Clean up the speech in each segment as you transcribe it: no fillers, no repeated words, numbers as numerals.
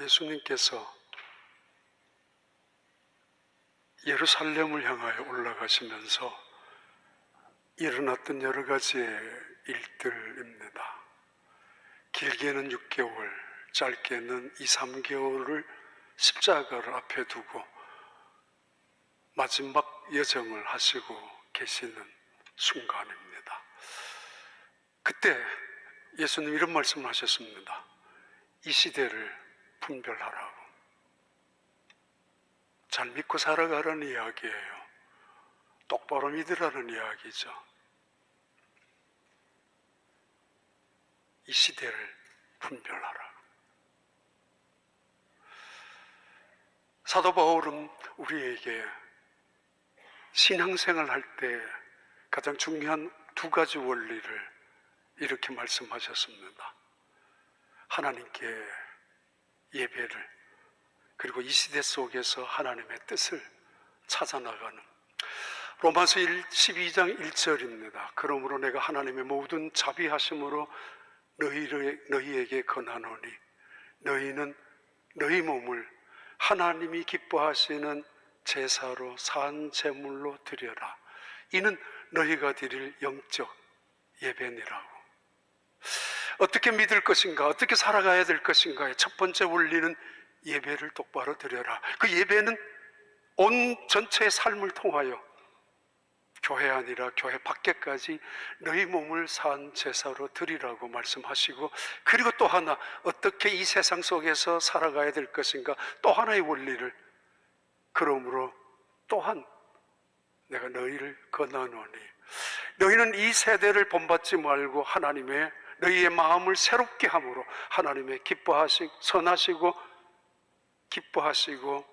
예수님께서 예루살렘을 향하여 올라가시면서 일어났던 여러 가지의 일들입니다. 길게는 6개월, 짧게는 2, 3개월을 십자가를 앞에 두고 마지막 여정을 하시고 계시는 순간입니다. 그때 예수님 이런 말씀을 하셨습니다. 이 시대를 분별하라고. 잘 믿고 살아가라는 이야기예요. 똑바로 믿으라는 이야기죠. 이 시대를 분별하라. 사도 바울은 우리에게 신앙생활 할 때 가장 중요한 두 가지 원리를 이렇게 말씀하셨습니다. 하나님께 예배를, 그리고 이 시대 속에서 하나님의 뜻을 찾아나가는, 로마서 12장 1절입니다. 그러므로 내가 하나님의 모든 자비하심으로 너희에게 권하노니 너희는 너희 몸을 하나님이 기뻐하시는 제사로 산 제물로 드려라. 이는 너희가 드릴 영적 예배니라고. 어떻게 믿을 것인가, 어떻게 살아가야 될 것인가의 첫 번째 원리는 예배를 똑바로 드려라. 그 예배는 온 전체의 삶을 통하여 교회 아니라 교회 밖에까지 너희 몸을 산 제사로 드리라고 말씀하시고, 그리고 또 하나, 어떻게 이 세상 속에서 살아가야 될 것인가, 또 하나의 원리를, 그러므로 또한 내가 너희를 권하노니 너희는 이 세대를 본받지 말고 하나님의 너희의 마음을 새롭게 함으로 하나님의 선하시고 기뻐하시고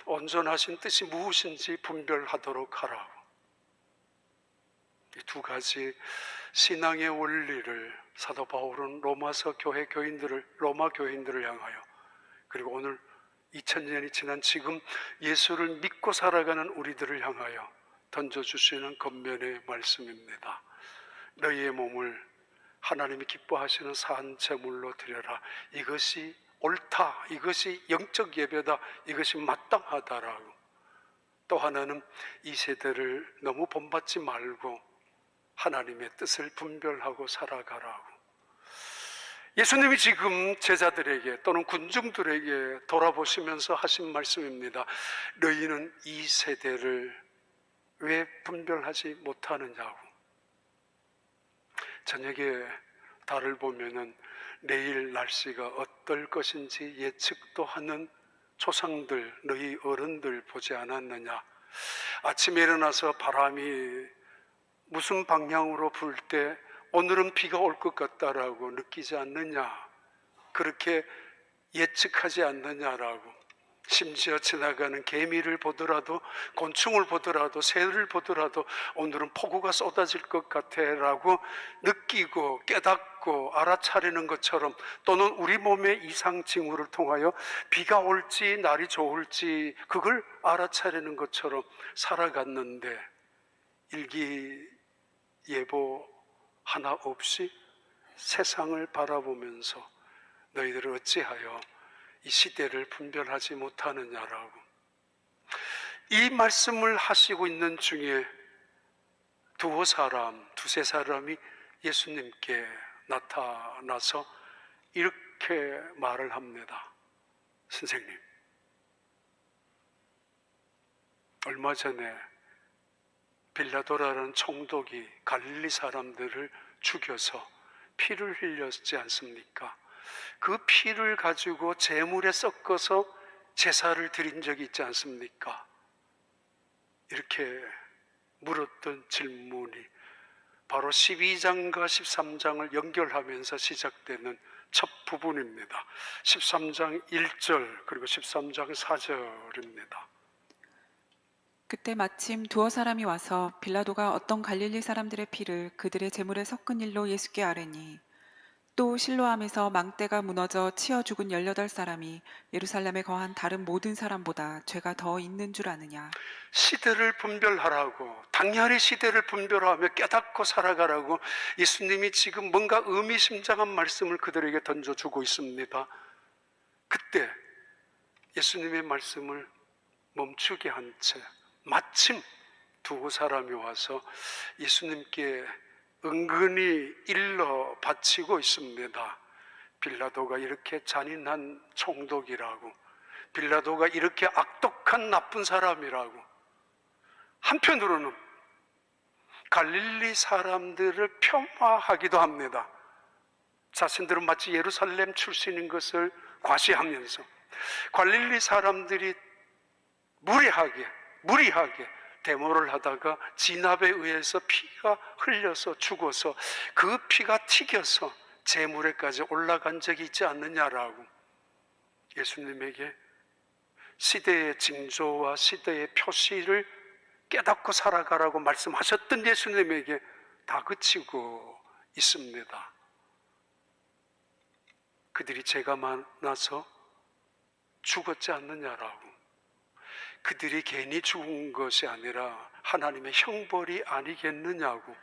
온전하신 뜻이 무엇인지 분별하도록 하라고. 이 두 가지 신앙의 원리를 사도 바울은 로마 교인들을 향하여, 그리고 오늘 2000년이 지난 지금 예수를 믿고 살아가는 우리들을 향하여 던져주시는 겉면의 말씀입니다. 너희의 몸을 하나님이 기뻐하시는 산 제물로 드려라. 이것이 옳다, 이것이 영적 예배다, 이것이 마땅하다라고. 또 하나는 이 세대를 너무 본받지 말고 하나님의 뜻을 분별하고 살아가라고. 예수님이 지금 제자들에게 또는 군중들에게 돌아보시면서 하신 말씀입니다. 너희는 이 세대를 왜 분별하지 못하느냐고. 저녁에 달을 보면은 내일 날씨가 어떨 것인지 예측도 하는 조상들, 너희 어른들 보지 않았느냐. 아침에 일어나서 바람이 무슨 방향으로 불 때 오늘은 비가 올 것 같다라고 느끼지 않느냐, 그렇게 예측하지 않느냐라고. 심지어 지나가는 개미를 보더라도, 곤충을 보더라도, 새를 보더라도 오늘은 폭우가 쏟아질 것 같아라고 느끼고 깨닫고 알아차리는 것처럼, 또는 우리 몸의 이상 징후를 통하여 비가 올지 날이 좋을지 그걸 알아차리는 것처럼 살아갔는데, 일기예보 하나 없이 세상을 바라보면서 너희들은 어찌하여 이 시대를 분별하지 못하느냐라고. 이 말씀을 하시고 있는 중에 두세 사람이 예수님께 나타나서 이렇게 말을 합니다. 선생님, 얼마 전에 빌라도라는 총독이 갈릴리 사람들을 죽여서 피를 흘렸지 않습니까? 그 피를 가지고 제물에 섞어서 제사를 드린 적이 있지 않습니까? 이렇게 물었던 질문이 바로 12장과 13장을 연결하면서 시작되는 첫 부분입니다. 13장 1절 그리고 13장 4절입니다. 그때 마침 두어 사람이 와서 빌라도가 어떤 갈릴리 사람들의 피를 그들의 제물에 섞은 일로 예수께 아뢰니, 또 실로암에서 망대가 무너져 치어 죽은 18사람이 예루살렘에 거한 다른 모든 사람보다 죄가 더 있는 줄 아느냐. 시대를 분별하라고, 당연히 시대를 분별하며 깨닫고 살아가라고 예수님이 지금 뭔가 의미심장한 말씀을 그들에게 던져주고 있습니다. 그때 예수님의 말씀을 멈추게 한 채 마침 두 사람이 와서 예수님께 은근히 일러 바치고 있습니다. 빌라도가 이렇게 잔인한 총독이라고, 빌라도가 이렇게 악독한 나쁜 사람이라고, 한편으로는 갈릴리 사람들을 폄하하기도 합니다. 자신들은 마치 예루살렘 출신인 것을 과시하면서 갈릴리 사람들이 무리하게 데모를 하다가 진압에 의해서 피가 흘려서 죽어서 그 피가 튀겨서 재물에까지 올라간 적이 있지 않느냐라고 예수님에게 시대의 징조와 시대의 표시를 깨닫고 살아가라고 말씀하셨던 예수님에게 다그치고 있습니다. 그들이 죄가 많아서 죽었지 않느냐라고, 그들이 괜히 죽은 것이 아니라 하나님의 형벌이 아니겠느냐고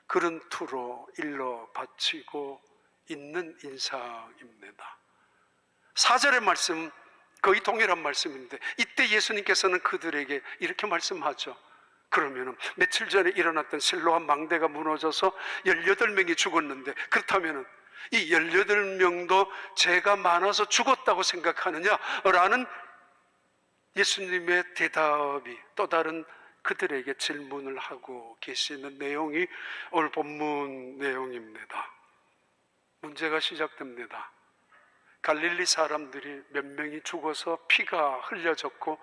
그런 투로 일러 바치고 있는 인상입니다. 4절의 말씀 거의 동일한 말씀인데 이때 예수님께서는 그들에게 이렇게 말씀하죠. 그러면은 며칠 전에 일어났던 실로암 망대가 무너져서 18명이 죽었는데 그렇다면은 이 18명도 죄가 많아서 죽었다고 생각하느냐라는 예수님의 대답이 또 다른 그들에게 질문을 하고 계시는 내용이 오늘 본문 내용입니다. 문제가 시작됩니다. 갈릴리 사람들이 몇 명이 죽어서 피가 흘려졌고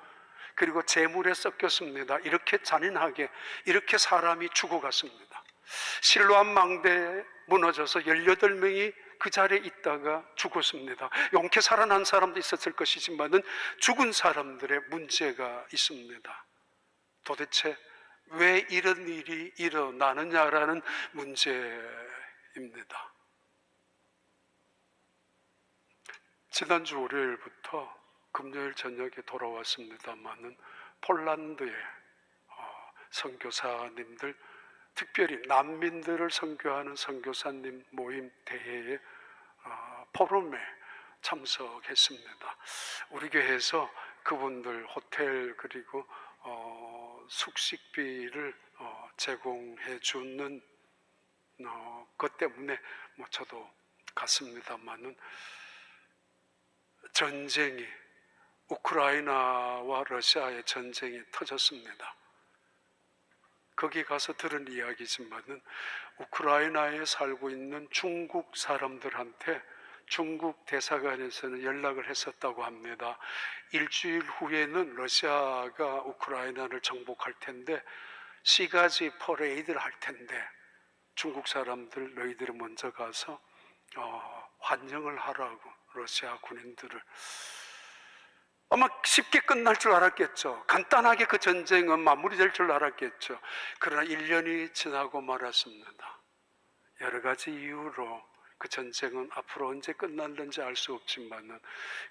그리고 재물에 섞였습니다. 이렇게 잔인하게 이렇게 사람이 죽어갔습니다. 실로암 망대에 무너져서 18명이 그 자리에 있다가 죽었습니다. 용케 살아난 사람도 있었을 것이지만은 죽은 사람들의 문제가 있습니다. 도대체 왜 이런 일이 일어나느냐라는 문제입니다. 지난주 월요일부터 금요일 저녁에 돌아왔습니다마는 폴란드의 선교사님들, 특별히 난민들을 선교하는 선교사님 모임 대회의 포럼에 참석했습니다. 우리 교회에서 그분들 호텔 그리고 숙식비를 제공해 주는 것 때문에 저도 갔습니다마는 전쟁이 우크라이나와 러시아의 전쟁이 터졌습니다. 거기 가서 들은 이야기지만은 우크라이나에 살고 있는 중국 사람들한테 중국 대사관에서는 연락을 했었다고 합니다. 일주일 후에는 러시아가 우크라이나를 정복할 텐데 시가지 퍼레이드를 할 텐데 중국 사람들 너희들이 먼저 가서 환영을 하라고 러시아 군인들을. 아마 쉽게 끝날 줄 알았겠죠. 간단하게 그 전쟁은 마무리될 줄 알았겠죠. 그러나 1년이 지나고 말았습니다. 여러 가지 이유로 그 전쟁은 앞으로 언제 끝날는지 알 수 없지만은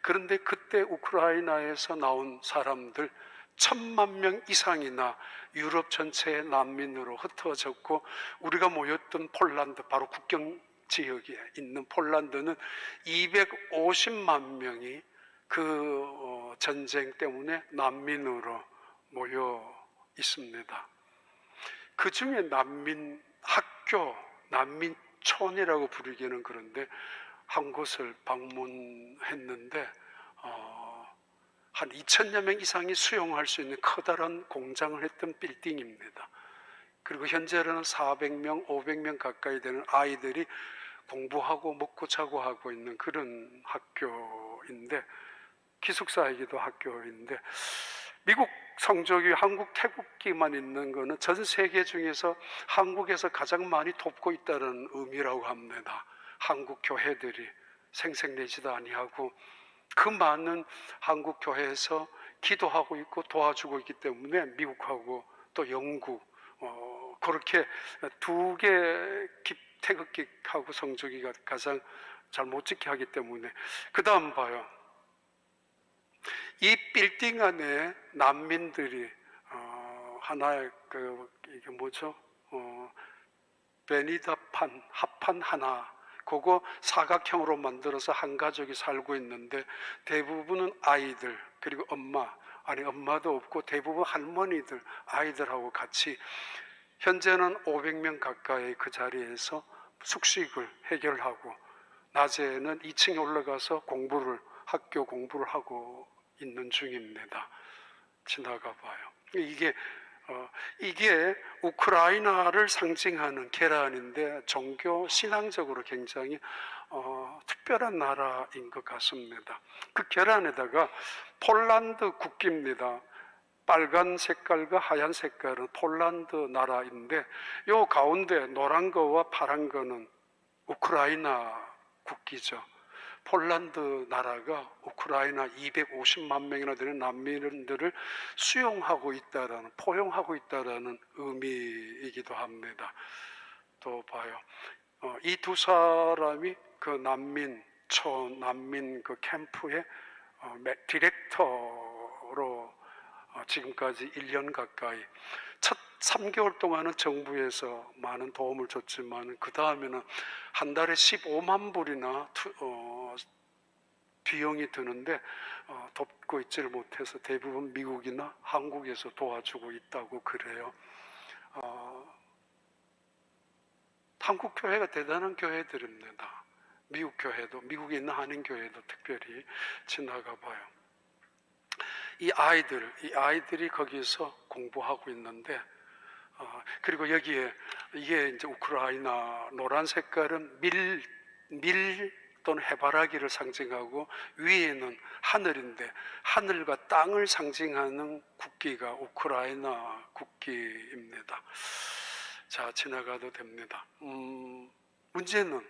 그런데 그때 우크라이나에서 나온 사람들 1,000만 명 이상이나 유럽 전체의 난민으로 흩어졌고 우리가 모였던 폴란드 바로 국경 지역에 있는 폴란드는 250만 명이 그 전쟁 때문에 난민으로 모여 있습니다. 그 중에 난민 학교, 난민촌이라고 부르기는 그런데 한 곳을 방문했는데 한 2,000여 명 이상이 수용할 수 있는 커다란 공장을 했던 빌딩입니다. 그리고 현재는 400명, 500명 가까이 되는 아이들이 공부하고 먹고 자고 하고 있는 그런 학교인데 기숙사이기도 학교인데 미국 성적이 한국 태국기만 있는 거는 전 세계 중에서 한국에서 가장 많이 돕고 있다는 의미라고 합니다. 한국 교회들이 생색내지도 아니하고 그 많은 한국 교회에서 기도하고 있고 도와주고 있기 때문에 미국하고 또 영국 그렇게 두 개 태극기하고 성적이가 가장 잘 못 지게 하기 때문에 그 다음 봐요. 이 빌딩 안에 난민들이 하나의 이게 뭐죠? 베니다판 합판 하나 그거 사각형으로 만들어서 한 가족이 살고 있는데 대부분은 아이들 그리고 엄마도 없고 대부분 할머니들, 아이들하고 같이 현재는 500명 가까이 그 자리에서 숙식을 해결하고 낮에는 2층에 올라가서 학교 공부를 하고 있는 중입니다. 지나가 봐요. 이게 우크라이나를 상징하는 계란인데 종교 신앙적으로 굉장히 특별한 나라인 것 같습니다. 그 계란에다가 폴란드 국기입니다. 빨간 색깔과 하얀 색깔은 폴란드 나라인데 요 가운데 노란 거와 파란 거는 우크라이나 국기죠. 폴란드 나라가 우크라이나 250만 명이나 되는 난민들을 포용하고 있다라는 의미이기도 합니다. 또 봐요. 이 두 사람이 그 난민 그 캠프의 디렉터로 지금까지 1년 가까이 첫 3개월 동안은 정부에서 많은 도움을 줬지만 그 다음에는 한 달에 15만 불이나 비용이 드는데 돕고 있지를 못해서 대부분 미국이나 한국에서 도와주고 있다고 그래요. 한국 교회가 대단한 교회들입니다. 미국 교회도, 미국에 있는 한인교회도 특별히 지나가 봐요. 이 아이들이 거기서 공부하고 있는데, 그리고 여기에 이게 이제 우크라이나 노란 색깔은 밀 또는 해바라기를 상징하고 위에는 하늘인데 하늘과 땅을 상징하는 국기가 우크라이나 국기입니다. 자, 지나가도 됩니다. 문제는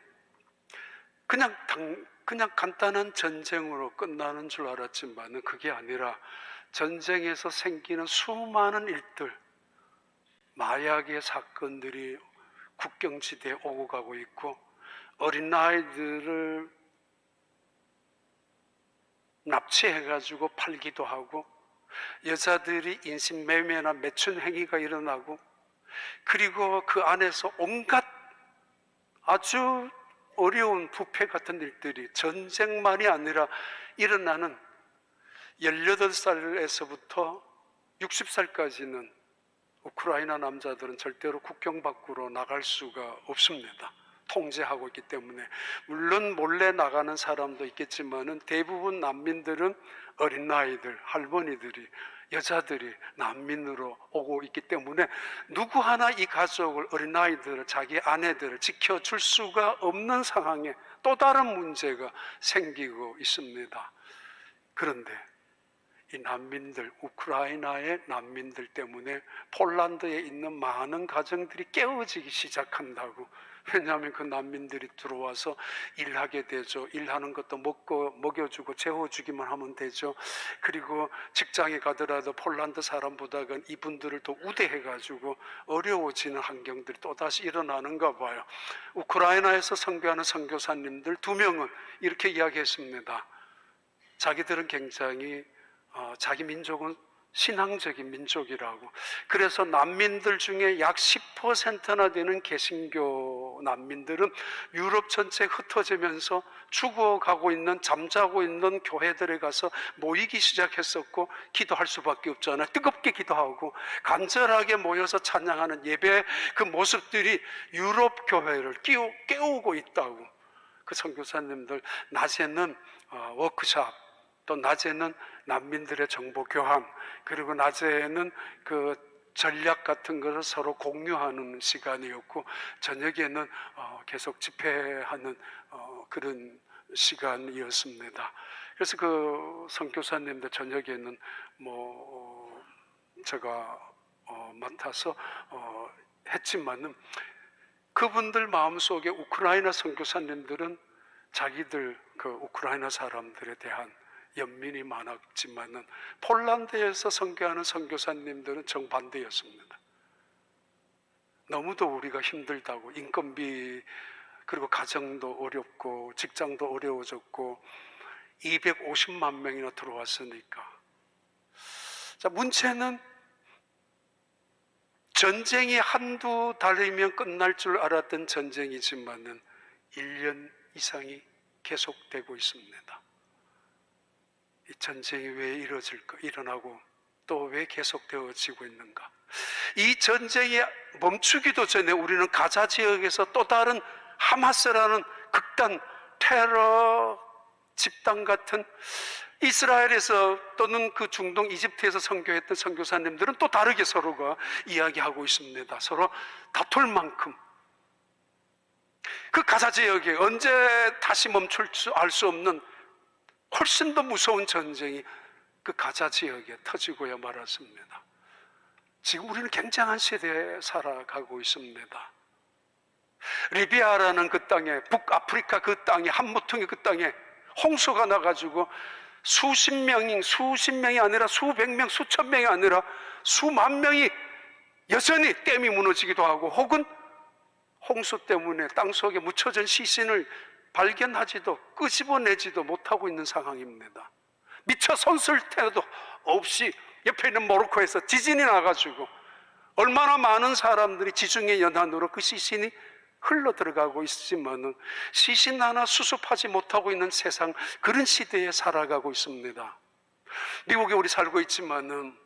그냥 간단한 전쟁으로 끝나는 줄 알았지만 그게 아니라 전쟁에서 생기는 수많은 일들, 마약의 사건들이 국경지대에 오고 가고 있고 어린아이들을 납치해가지고 팔기도 하고 여자들이 인신매매나 매춘 행위가 일어나고 그리고 그 안에서 온갖 아주 어려운 부패 같은 일들이 전쟁만이 아니라 일어나는 18살에서부터 60살까지는 우크라이나 남자들은 절대로 국경 밖으로 나갈 수가 없습니다. 통제하고 있기 때문에. 물론 몰래 나가는 사람도 있겠지만은 대부분 난민들은 어린아이들, 할머니들이, 여자들이 난민으로 오고 있기 때문에 누구 하나 이 가족을, 어린아이들을, 자기 아내들을 지켜줄 수가 없는 상황에 또 다른 문제가 생기고 있습니다. 그런데 이 난민들, 우크라이나의 난민들 때문에 폴란드에 있는 많은 가정들이 깨어지기 시작한다고. 왜냐하면 그 난민들이 들어와서 일하게 되죠. 일하는 것도 먹여주고 재워주기만 하면 되죠. 그리고 직장에 가더라도 폴란드 사람보다는 이분들을 더 우대해가지고 어려워지는 환경들이 또다시 일어나는가 봐요. 우크라이나에서 선교하는 선교사님들 2명은 이렇게 이야기했습니다. 자기들은 굉장히 자기 민족은 신앙적인 민족이라고. 그래서 난민들 중에 약 10%나 되는 개신교 난민들은 유럽 전체에 흩어지면서 죽어가고 있는, 잠자고 있는 교회들에 가서 모이기 시작했었고 기도할 수밖에 없잖아요. 뜨겁게 기도하고 간절하게 모여서 찬양하는 예배, 그 모습들이 유럽 교회를 깨우고 있다고. 그 선교사님들 낮에는 워크숍, 또 낮에는 난민들의 정보 교환, 그리고 낮에는 그 전략 같은 것을 서로 공유하는 시간이었고 저녁에는 계속 집회하는 그런 시간이었습니다. 그래서 그 선교사님들 저녁에는 제가 맡아서 했지만은 그분들 마음속에 우크라이나 선교사님들은 자기들 그 우크라이나 사람들에 대한 연민이 많았지만은 폴란드에서 선교하는 선교사님들은 정반대였습니다. 너무도 우리가 힘들다고, 인건비, 그리고 가정도 어렵고 직장도 어려워졌고 250만 명이나 들어왔으니까. 자, 문제는 전쟁이 한두 달이면 끝날 줄 알았던 전쟁이지만은 1년 이상이 계속되고 있습니다. 전쟁이 왜 일어나고 또 왜 계속되어지고 있는가? 이 전쟁이 멈추기도 전에 우리는 가자 지역에서 또 다른 하마스라는 극단 테러 집단 같은, 이스라엘에서 또는 그 중동 이집트에서 선교했던 선교사님들은 또 다르게 서로가 이야기하고 있습니다. 서로 다툴 만큼 그 가자 지역에 언제 다시 멈출 줄 알 수 없는 훨씬 더 무서운 전쟁이 그 가자 지역에 터지고야 말았습니다. 지금 우리는 굉장한 시대에 살아가고 있습니다. 리비아라는 그 땅에, 북아프리카 그 땅에, 한무통의 그 땅에 홍수가 나가지고 수십 명이 아니라 수백 명, 수천 명이 아니라 수만 명이 여전히 댐이 무너지기도 하고, 혹은 홍수 때문에 땅속에 묻혀진 시신을 발견하지도 끄집어내지도 못하고 있는 상황입니다. 미처 손쓸 때도 없이 옆에 있는 모로코에서 지진이 나가지고 얼마나 많은 사람들이 지중해 연안으로 그 시신이 흘러 들어가고 있지만은 시신 하나 수습하지 못하고 있는 세상, 그런 시대에 살아가고 있습니다. 미국에 우리 살고 있지만은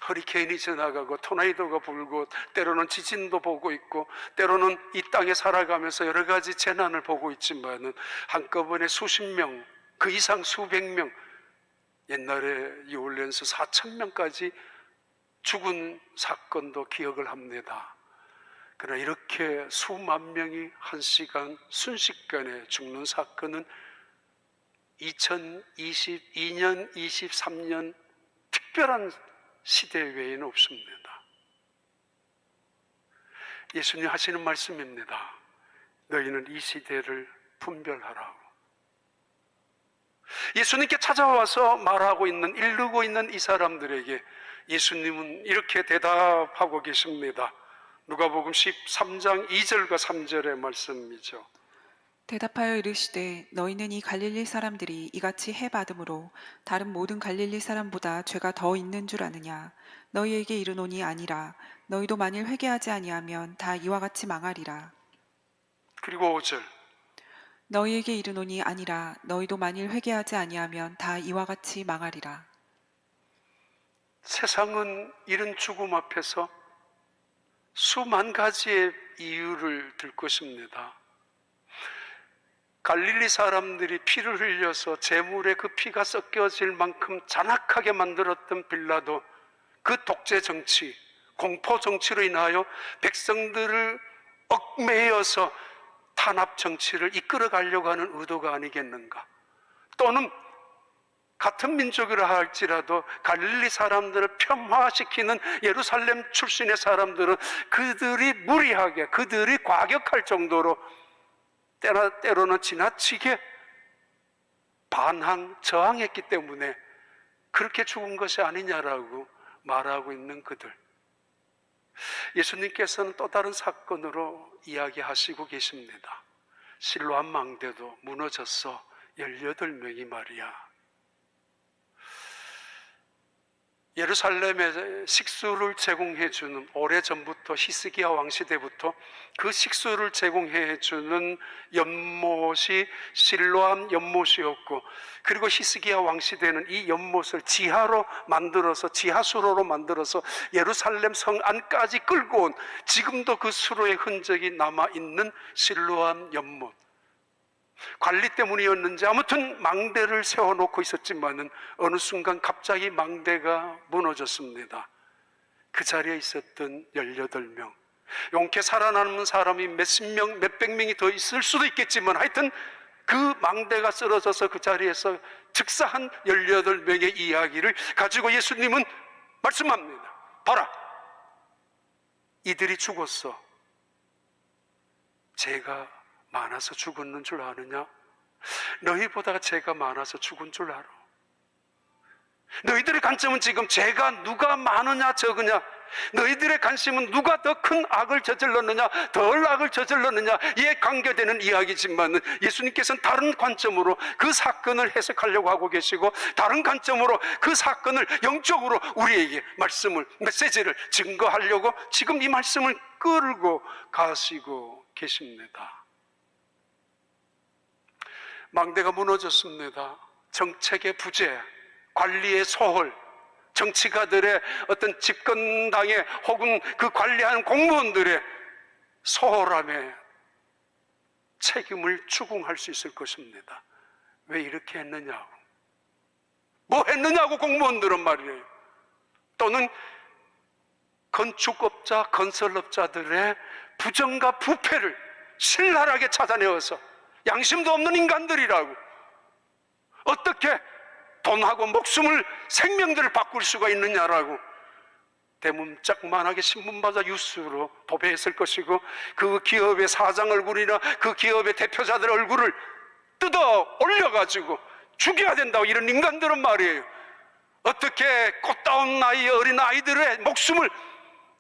허리케인이 지나가고 토네이도가 불고 때로는 지진도 보고 있고 때로는 이 땅에 살아가면서 여러 가지 재난을 보고 있지만은 한꺼번에 수십 명, 그 이상 수백 명, 옛날에 뉴올리언스 4,000명까지 죽은 사건도 기억을 합니다. 그러나 이렇게 수만 명이 한 시간 순식간에 죽는 사건은 2022년, 23년 특별한 시대 외에는 없습니다. 예수님 하시는 말씀입니다. 너희는 이 시대를 분별하라고. 예수님께 찾아와서 말하고 있는, 이르고 있는 이 사람들에게 예수님은 이렇게 대답하고 계십니다. 누가복음 13장 2절과 3절의 말씀이죠. 대답하여 이르시되 너희는 이 갈릴리 사람들이 이같이 해 받음으로 다른 모든 갈릴리 사람보다 죄가 더 있는 줄 아느냐? 너희에게 이르노니 아니라. 너희도 만일 회개하지 아니하면 다 이와 같이 망하리라. 그리고 5절. 너희에게 이르노니 아니라. 너희도 만일 회개하지 아니하면 다 이와 같이 망하리라. 세상은 이런 죽음 앞에서 수만 가지의 이유를 들 것입니다. 갈릴리 사람들이 피를 흘려서 제물에 그 피가 섞여질 만큼 잔악하게 만들었던 빌라도, 그 독재 정치, 공포 정치로 인하여 백성들을 얽매여서 탄압 정치를 이끌어 가려고 하는 의도가 아니겠는가? 또는 같은 민족이라 할지라도 갈릴리 사람들을 폄하시키는 예루살렘 출신의 사람들은 그들이 무리하게, 그들이 과격할 정도로 때로는 지나치게 저항했기 때문에 그렇게 죽은 것이 아니냐라고 말하고 있는 그들. 예수님께서는 또 다른 사건으로 이야기하시고 계십니다. 실로암 망대도 무너졌어 18명이 말이야. 예루살렘에 식수를 제공해주는, 오래전부터 히스기야 왕시대부터 그 식수를 제공해주는 연못이 실로암 연못이었고, 그리고 히스기야 왕시대는 이 연못을 지하로 만들어서, 지하수로로 만들어서 예루살렘 성 안까지 끌고 온, 지금도 그 수로의 흔적이 남아있는 실로암 연못. 관리 때문이었는지 아무튼 망대를 세워놓고 있었지만은 어느 순간 갑자기 망대가 무너졌습니다. 그 자리에 있었던 18명, 용케 살아남은 사람이 몇십 명, 몇백 명이 더 있을 수도 있겠지만 하여튼 그 망대가 쓰러져서 그 자리에서 즉사한 18명의 이야기를 가지고 예수님은 말씀합니다. 봐라, 이들이 죽었어. 죄가 많아서 죽었는 줄 아느냐? 너희보다 죄가 많아서 죽은 줄 알아. 너희들의 관점은 지금 죄가 누가 많으냐 적으냐, 너희들의 관심은 누가 더 큰 악을 저질렀느냐 덜 악을 저질렀느냐 이에 관계되는 이야기지만, 예수님께서는 다른 관점으로 그 사건을 해석하려고 하고 계시고, 다른 관점으로 그 사건을 영적으로 우리에게 말씀을, 메시지를 증거하려고 지금 이 말씀을 끌고 가시고 계십니다. 망대가 무너졌습니다. 정책의 부재, 관리의 소홀, 정치가들의 어떤 집권당의 혹은 그 관리하는 공무원들의 소홀함에 책임을 추궁할 수 있을 것입니다. 왜 이렇게 했느냐고. 뭐 했느냐고 공무원들은 말이에요. 또는 건축업자, 건설업자들의 부정과 부패를 신랄하게 찾아내어서 양심도 없는 인간들이라고 어떻게 돈하고 목숨을 생명들을 바꿀 수가 있느냐라고 대문짝만하게 신문바자 뉴스로 도배했을 것이고 그 기업의 사장 얼굴이나 그 기업의 대표자들 얼굴을 뜯어 올려가지고 죽여야 된다고 이런 인간들은 말이에요. 어떻게 꽃다운 나이의 어린 아이들의 목숨을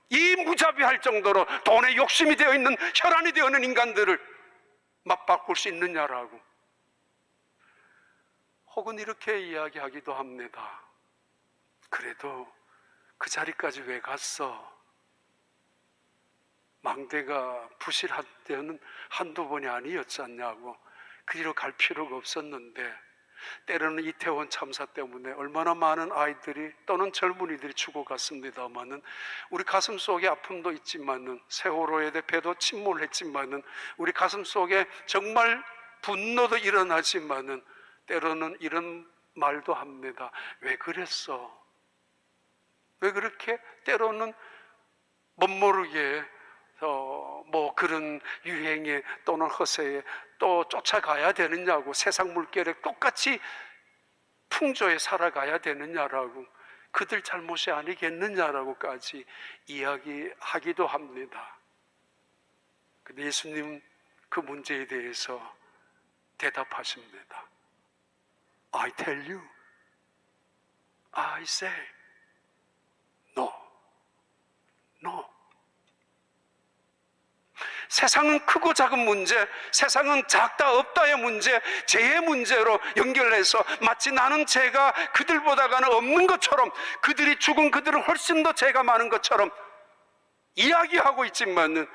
이 무자비할 정도로 돈에 욕심이 되어 있는 혈안이 되어 있는 인간들을 맞바꿀 수 있느냐라고. 혹은 이렇게 이야기하기도 합니다. 그래도 그 자리까지 왜 갔어? 망대가 부실한 때는 한두 번이 아니었지 않냐고. 그리로 갈 필요가 없었는데 때로는 이태원 참사 때문에 얼마나 많은 아이들이 또는 젊은이들이 죽어갔습니다마는 우리 가슴 속에 아픔도 있지만은 세월호에 대해 배도 침몰했지만은 우리 가슴 속에 정말 분노도 일어나지만은 때로는 이런 말도 합니다. 왜 그랬어? 왜 그렇게 때로는 멋모르게 뭐 그런 유행에 또는 허세에 또 쫓아가야 되느냐고, 세상 물결에 똑같이 풍조에 살아가야 되느냐라고, 그들 잘못이 아니겠느냐라고까지 이야기하기도 합니다. 근데 예수님 그 문제에 대해서 대답하십니다. I tell you, I say, no, no. 세상은 크고 작은 문제, 세상은 작다 없다의 문제, 죄의 문제로 연결해서 마치 나는 죄가 그들보다는 없는 것처럼, 그들이 죽은 그들은 훨씬 더 죄가 많은 것처럼 이야기하고 있지만은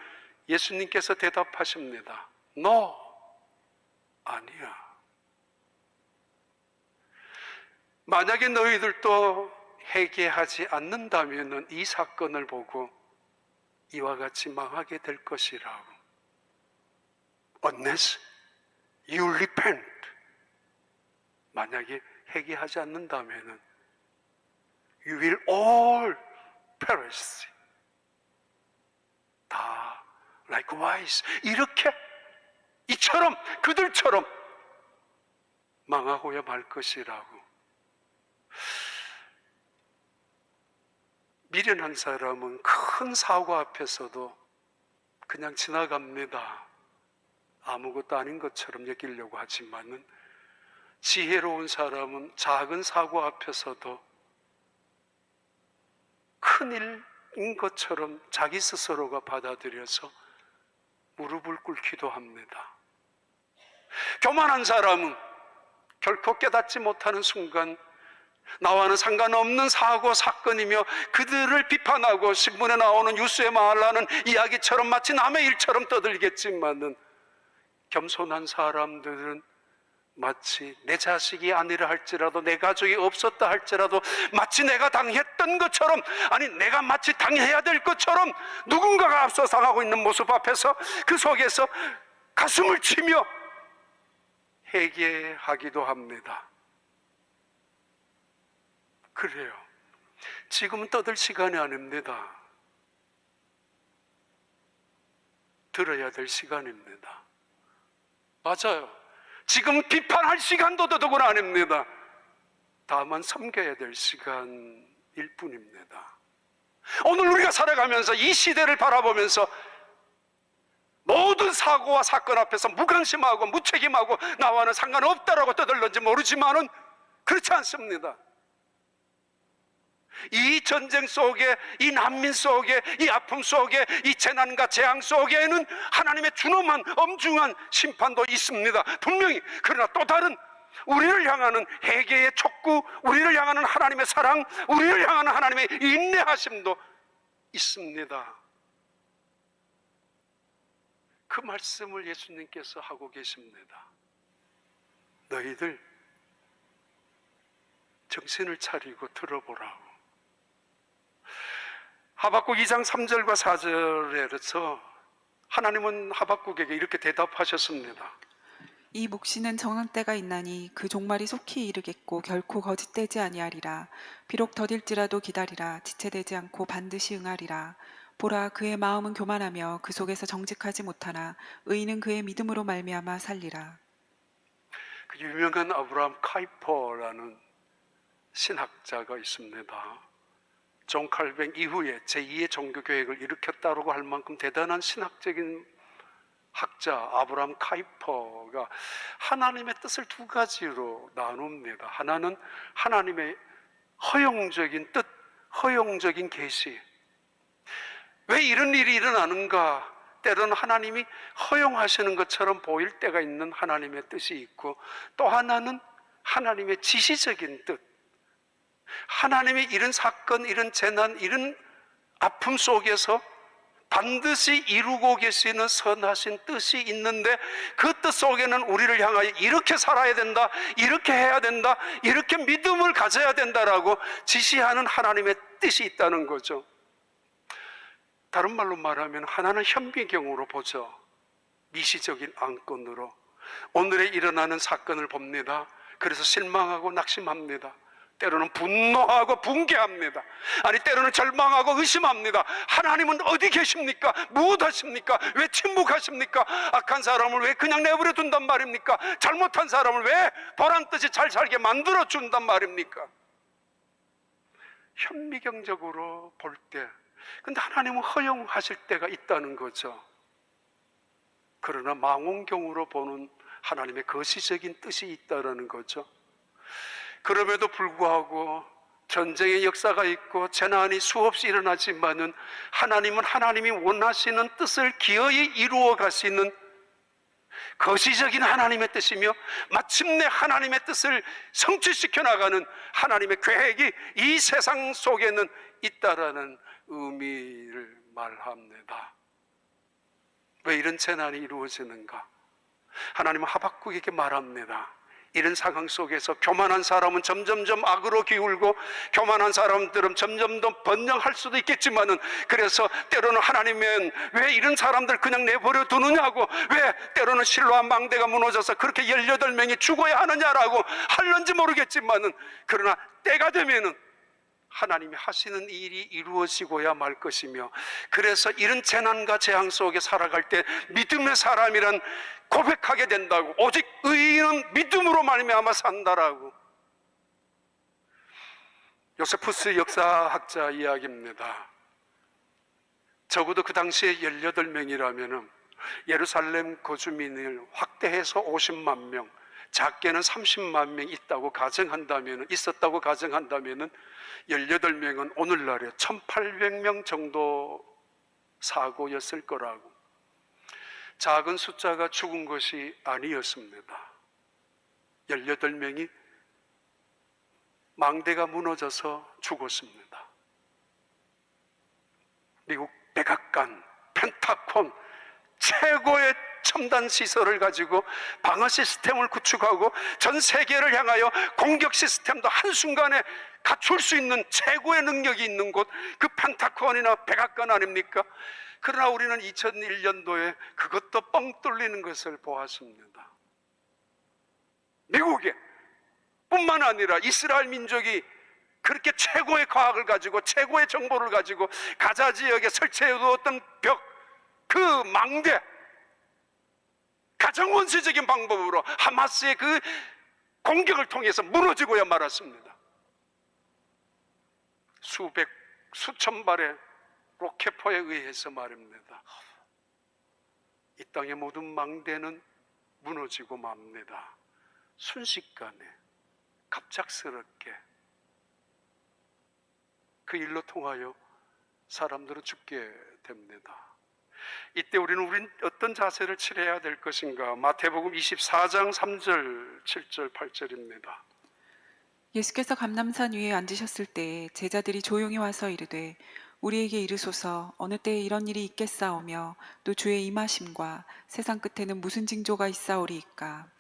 예수님께서 대답하십니다. No, 아니야. 만약에 너희들도 회개하지 않는다면 이 사건을 보고 이와 같이 망하게 될 것이라고. Unless you repent. 만약에 회개하지 않는다면 you will all perish. 다 likewise. 이렇게 이처럼 그들처럼 망하고야 말 것이라고. 미련한 사람은 큰 사고 앞에서도 그냥 지나갑니다. 아무것도 아닌 것처럼 여기려고 하지만은 지혜로운 사람은 작은 사고 앞에서도 큰일인 것처럼 자기 스스로가 받아들여서 무릎을 꿇기도 합니다. 교만한 사람은 결코 깨닫지 못하는 순간 나와는 상관없는 사고 사건이며 그들을 비판하고 신문에 나오는 뉴스에 말하는 이야기처럼 마치 남의 일처럼 떠들겠지만은 겸손한 사람들은 마치 내 자식이 아니라 할지라도, 내 가족이 없었다 할지라도 마치 내가 당했던 것처럼, 아니 내가 마치 당해야 될 것처럼 누군가가 앞서 상하고 있는 모습 앞에서 그 속에서 가슴을 치며 회개하기도 합니다. 그래요. 지금은 떠들 시간이 아닙니다. 들어야 될 시간입니다. 맞아요. 지금 비판할 시간도 더더구나 아닙니다. 다만 섬겨야 될 시간일 뿐입니다. 오늘 우리가 살아가면서 이 시대를 바라보면서 모든 사고와 사건 앞에서 무관심하고 무책임하고 나와는 상관없다라고 떠들는지 모르지만은 그렇지 않습니다. 이 전쟁 속에, 이 난민 속에, 이 아픔 속에, 이 재난과 재앙 속에는 하나님의 준엄한 엄중한 심판도 있습니다. 분명히. 그러나 또 다른 우리를 향하는 회개의 촉구, 우리를 향하는 하나님의 사랑, 우리를 향하는 하나님의 인내하심도 있습니다. 그 말씀을 예수님께서 하고 계십니다. 너희들 정신을 차리고 들어보라고. 하박국 2장 3절과 4절에서 하나님은 하박국에게 이렇게 대답하셨습니다. 이 묵시는 정한 때가 있나니 그 종말이 속히 이르겠고 결코 거짓되지 아니하리라. 비록 더딜지라도 기다리라. 지체되지 않고 반드시 응하리라. 보라, 그의 마음은 교만하며 그 속에서 정직하지 못하나 의인은 그의 믿음으로 말미암아 살리라. 그 유명한 아브라함 카이퍼라는 신학자가 있습니다. 존 칼뱅 이후에 제2의 종교개혁을 일으켰다고 할 만큼 대단한 신학적인 학자 아브라함 카이퍼가 하나님의 뜻을 두 가지로 나눕니다. 하나는 하나님의 허용적인 뜻, 허용적인 계시. 왜 이런 일이 일어나는가? 때로는 하나님이 허용하시는 것처럼 보일 때가 있는 하나님의 뜻이 있고, 또 하나는 하나님의 지시적인 뜻. 하나님이 이런 사건, 이런 재난, 이런 아픔 속에서 반드시 이루고 계시는 선하신 뜻이 있는데, 그 뜻 속에는 우리를 향하여 이렇게 살아야 된다, 이렇게 해야 된다, 이렇게 믿음을 가져야 된다라고 지시하는 하나님의 뜻이 있다는 거죠. 다른 말로 말하면 하나는 현미경으로 보죠. 미시적인 안건으로 오늘에 일어나는 사건을 봅니다. 그래서 실망하고 낙심합니다. 때로는 분노하고 붕괴합니다. 아니, 때로는 절망하고 의심합니다. 하나님은 어디 계십니까? 무엇하십니까? 왜 침묵하십니까? 악한 사람을 왜 그냥 내버려 둔단 말입니까? 잘못한 사람을 왜 보란듯이 잘 살게 만들어 준단 말입니까? 현미경적으로 볼 때, 근데 하나님은 허용하실 때가 있다는 거죠. 그러나 망원경으로 보는 하나님의 거시적인 뜻이 있다는 거죠. 그럼에도 불구하고 전쟁의 역사가 있고 재난이 수없이 일어나지만은 하나님은 하나님이 원하시는 뜻을 기어이 이루어 가시는 거시적인 하나님의 뜻이며, 마침내 하나님의 뜻을 성취시켜 나가는 하나님의 계획이 이 세상 속에는 있다라는 의미를 말합니다. 왜 이런 재난이 이루어지는가? 하나님은 하박국에게 말합니다. 이런 상황 속에서 교만한 사람은 점점점 악으로 기울고 교만한 사람들은 점점 더 번영할 수도 있겠지만은, 그래서 때로는 하나님은 왜 이런 사람들 그냥 내버려 두느냐고, 왜 때로는 실로암 망대가 무너져서 그렇게 18명이 죽어야 하느냐라고 할런지 모르겠지만은, 그러나 때가 되면은 하나님이 하시는 일이 이루어지고야 말 것이며, 그래서 이런 재난과 재앙 속에 살아갈 때 믿음의 사람이란 고백하게 된다고. 오직 의인은 믿음으로 말미암아 산다라고. 요세푸스 역사학자 이야기입니다. 적어도 그 당시에 18명이라면 예루살렘 거주민을 확대해서 50만 명, 작게는 30만 명 있었다고 가정한다면 18명은 오늘날에 1800명 정도 사고였을 거라고. 작은 숫자가 죽은 것이 아니었습니다. 18명이 망대가 무너져서 죽었습니다. 미국 백악관, 펜타곤, 최고의 첨단 시설을 가지고 방어 시스템을 구축하고 전 세계를 향하여 공격 시스템도 한순간에 갖출 수 있는 최고의 능력이 있는 곳, 그 펜타곤이나 백악관 아닙니까? 그러나 우리는 2001년도에 그것도 뻥 뚫리는 것을 보았습니다. 미국에 뿐만 아니라 이스라엘 민족이 그렇게 최고의 과학을 가지고 최고의 정보를 가지고 가자 지역에 설치해 두었던 벽, 그 망대, 가장 원시적인 방법으로 하마스의 그 공격을 통해서 무너지고야 말았습니다. 수천 발의 로켓포에 의해서 말입니다. 이 땅의 모든 망대는 무너지고 맙니다. 순식간에, 갑작스럽게 그 일로 통하여 사람들은 죽게 됩니다. 이때 우리는 어떤 자세를 취해야 될 것인가? 마태복음 24장 3절, 7절, 8절입니다. 예수께서 감람산 위에 앉으셨을 때 제자들이 조용히 와서 이르되 우리에게 이르소서 어느 때에 이런 일이 있겠사오며 또 주의 임하심과 세상 끝에는 무슨 징조가 있사오리이까.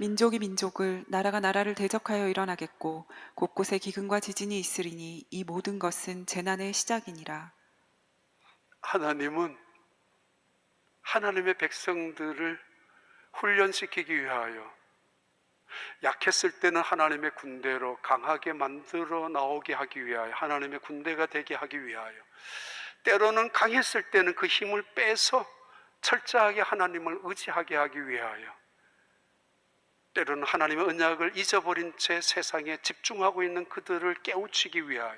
민족이 민족을, 나라가 나라를 대적하여 일어나겠고 곳곳에 기근과 지진이 있으리니 이 모든 것은 재난의 시작이니라. 하나님은 하나님의 백성들을 훈련시키기 위하여 약했을 때는 하나님의 군대로 강하게 만들어 나오게 하기 위하여, 하나님의 군대가 되게 하기 위하여, 때로는 강했을 때는 그 힘을 빼서 철저하게 하나님을 의지하게 하기 위하여, 때로는 하나님의 언약을 잊어버린 채 세상에 집중하고 있는 그들을 깨우치기 위하여,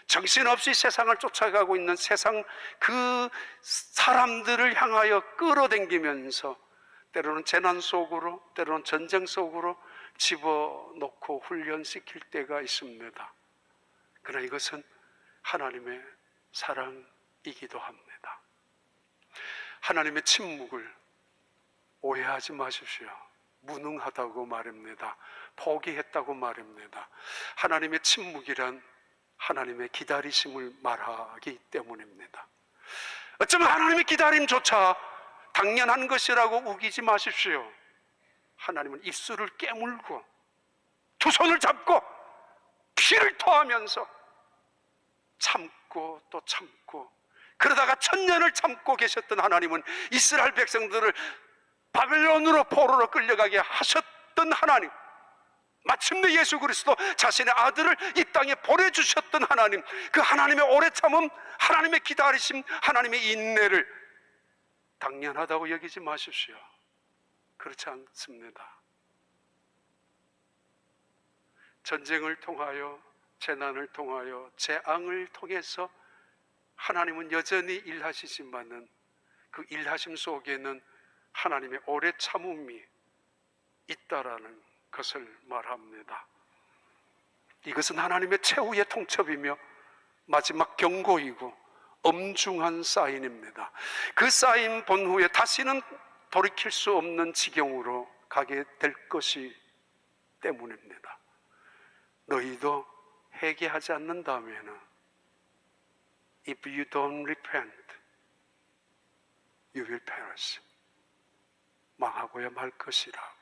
정신없이 세상을 쫓아가고 있는 세상 그 사람들을 향하여 끌어당기면서 때로는 재난 속으로, 때로는 전쟁 속으로 집어넣고 훈련시킬 때가 있습니다. 그러나 이것은 하나님의 사랑이기도 합니다. 하나님의 침묵을 오해하지 마십시오. 무능하다고 말입니다. 포기했다고 말입니다. 하나님의 침묵이란 하나님의 기다리심을 말하기 때문입니다. 어쩌면 하나님의 기다림조차 당연한 것이라고 우기지 마십시오. 하나님은 입술을 깨물고 두 손을 잡고 피를 토하면서 참고 또 참고, 그러다가 천년을 참고 계셨던 하나님은 이스라엘 백성들을 바벨론으로 포로로 끌려가게 하셨던 하나님, 마침내 예수 그리스도 자신의 아들을 이 땅에 보내주셨던 하나님, 그 하나님의 오래 참음, 하나님의 기다리심, 하나님의 인내를 당연하다고 여기지 마십시오. 그렇지 않습니다. 전쟁을 통하여, 재난을 통하여, 재앙을 통해서 하나님은 여전히 일하시지만은 그 일하심 속에는 하나님의 오래 참음이 있다라는 것을 말합니다. 이것은 하나님의 최후의 통첩이며 마지막 경고이고 엄중한 사인입니다. 그 사인 본후에 다시는 돌이킬 수 없는 지경으로 가게 될 것이 때문입니다. 너희도 회개하지 않는다면, if you don't repent, you will perish. 망하고야 말 것이라고.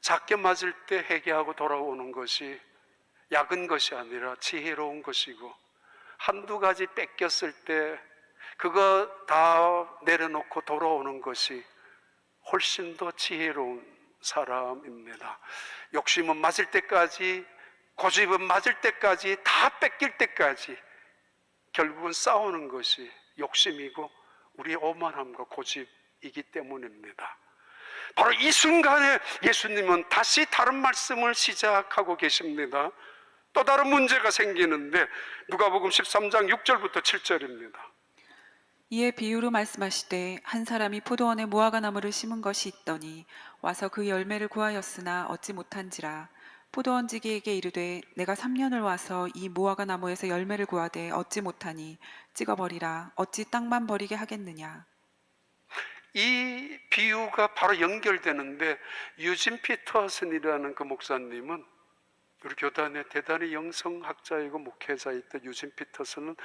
작게 맞을 때 회개하고 돌아오는 것이 약은 것이 아니라 지혜로운 것이고, 한두 가지 뺏겼을 때 그거 다 내려놓고 돌아오는 것이 훨씬 더 지혜로운 사람입니다. 욕심은 맞을 때까지, 고집은 맞을 때까지, 다 뺏길 때까지 결국은 싸우는 것이 욕심이고 우리의 오만함과 고집이기 때문입니다. 바로 이 순간에 예수님은 다시 다른 말씀을 시작하고 계십니다. 또 다른 문제가 생기는데 누가복음 13장 6절부터 7절입니다. 이에 비유로 말씀하시되 한 사람이 포도원에 무화과 나무를 심은 것이 있더니 와서 그 열매를 구하였으나 얻지 못한지라. 포도원지기에게 이르되 내가 3년을 와서 이 무화과 나무에서 열매를 구하되 얻지 못하니 찍어버리라. 어찌 땅만 버리게 하겠느냐. 이 비유가 바로 연결되는데, 유진 피터슨이라는 그 목사님은, 우리 교단의 대단히 영성학자이고 목회자였던 유진 피터슨은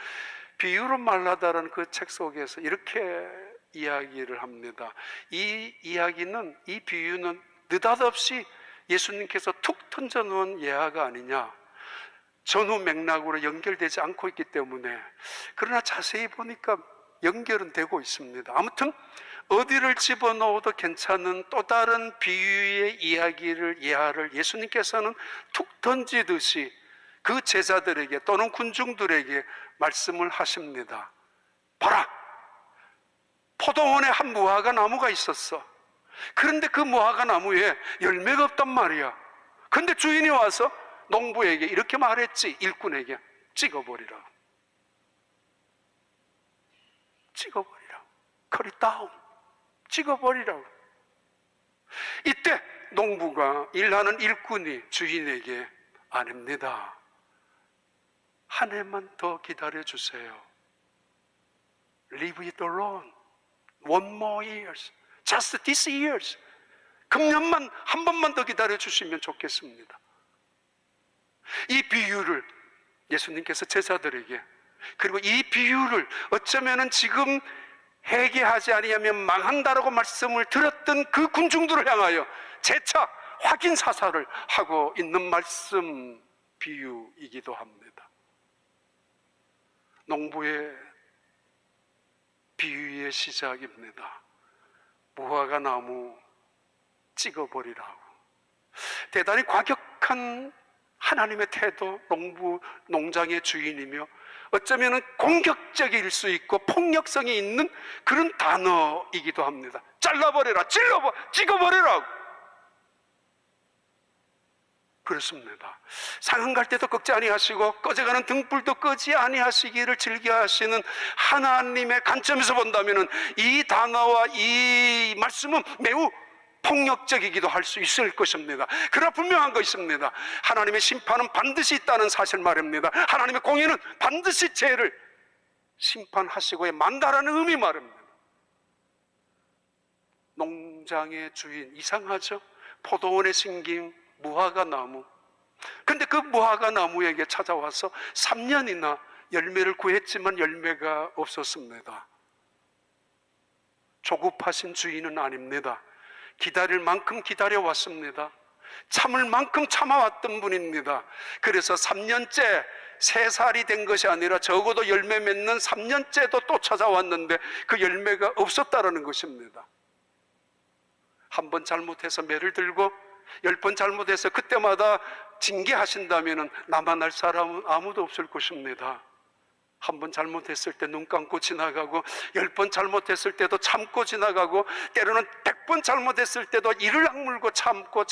비유로 말하다라는 그 책 속에서 이렇게 이야기를 합니다. 이 이야기는, 이 비유는 느닷없이 예수님께서 툭 던져놓은 예화가 아니냐, 전후 맥락으로 연결되지 않고 있기 때문에, 그러나 자세히 보니까 연결은 되고 있습니다. 아무튼 어디를 집어넣어도 괜찮은 또 다른 비유의 이야기를, 예화를 예수님께서는 툭 던지듯이 그 제자들에게 또는 군중들에게 말씀을 하십니다. 봐라, 포도원에 한 무화과 나무가 있었어. 그런데 그 무화과 나무에 열매가 없단 말이야. 그런데 주인이 와서 농부에게 이렇게 말했지, 일꾼에게. 찍어버리라. 찍어버리라. cut it down. 찍어버리라고. 이때 농부가, 일하는 일꾼이 주인에게 아닙니다, 한 해만 더 기다려주세요. Leave it alone. One more years. Just this years. 금년만 한 번만 더 기다려주시면 좋겠습니다. 이 비유를 예수님께서 제자들에게, 그리고 이 비유를 어쩌면 지금 회개하지 아니하면 망한다라고 말씀을 들었던 그 군중들을 향하여 재차 확인 사살을 하고 있는 말씀 비유이기도 합니다. 농부의 비유의 시작입니다. 무화과 나무 찍어버리라고. 대단히 과격한 하나님의 태도, 농장의 주인이며 어쩌면 공격적일 수 있고 폭력성이 있는 그런 단어이기도 합니다. 잘라버려라, 찍어버려라. 그렇습니다. 상한 갈 때도 꺾지 아니하시고 꺼져가는 등불도 끄지 아니하시기를 즐겨하시는 하나님의 관점에서 본다면 이 단어와 이 말씀은 매우 폭력적이기도 할 수 있을 것입니다. 그러나 분명한 거 있습니다. 하나님의 심판은 반드시 있다는 사실 말입니다. 하나님의 공의는 반드시 죄를 심판하시고의 만다라는 의미 말입니다. 농장의 주인, 이상하죠? 포도원에 심긴 무화과 나무. 근데 그 무화과 나무에게 찾아와서 3년이나 열매를 구했지만 열매가 없었습니다. 조급하신 주인은 아닙니다. 기다릴 만큼 기다려왔습니다. 참을 만큼 참아왔던 분입니다. 그래서 3년째 3살이 된 것이 아니라 적어도 열매 맺는 3년째도 또 찾아왔는데 그 열매가 없었다라는 것입니다. 한 번 잘못해서 매를 들고 10번 잘못해서 그때마다 징계하신다면 남아날 사람은 아무도 없을 것입니다. 한 번 잘못했을 때 눈 감고 지나가고 10번 잘못했을 때도 참고 지나가고 때로는 100번 잘못했을 때도 이를 악물고 참고